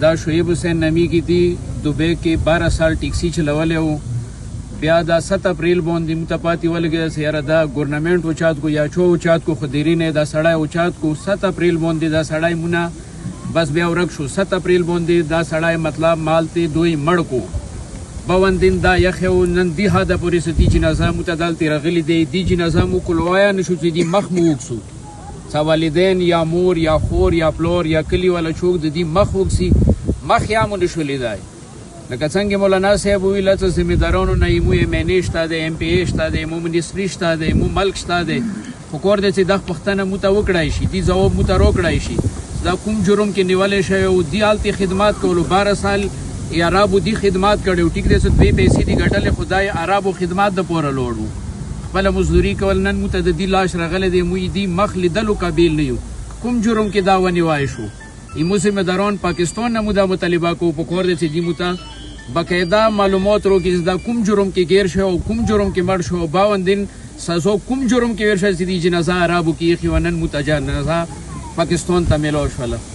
دا شعیب حسین نامی کی تھی دبئی کې 12 سال ټیکسي چلولې وو بیا دا 7 اپریل باندې متپاتی ولګي سیاره دا ګورنمنت اوچات کو یا چو اوچات کو خديري نه دا سړی اوچات کو 7 اپریل باندې دا سړی مونږ بس بیا ورک شو 7 اپریل باندې دا سړی مطلب مالته دوی مړ کو بوندین دا یخو نن دی هدا پوری ستی جنازه متدل تیرغلی دی جنازه مو کولوایا نشو چې دی مخ مو وکسو والدین یا مور یا خور یا پلور یا کلی والا چوک د دې مخ وکسي مخ یا مونږ شولې دی لکه څنګه مولانا صاحب ویل چې ذمہدارانو نه یمو مینې شته د ایم پی شته د مو منیسټری شته د مو ملک شته د حکومت د دغه پښتنه مو ته وکړای شي دي ځواب مو ته روکړای شي دا کوم جرم کې نیولې شوی او دی حالتي خدمات کولو 12 سال عربو دی خدمات کړو ټیک دې څه دوی پیسې دی ګټلې خدای عربو خدمات د پوره لوړو خپل مزدوري کول نن متعددي لاش رغله دی مو دی مخ لیدلو قابل نه یو کوم جرم کې دا ونیوای شو ایمو ذمہداران پاکستان نه مودا مطالبه کو پکور دي چې دی متا باقاعده معلومات رو کې دا کوم جرم کې غیر شو کوم جرم کې مړ شو 52 دن سزا کوم جرم کې ورشه چې دی جنازه عربو کې خونن متجانزه پاکستان ته ملو شوله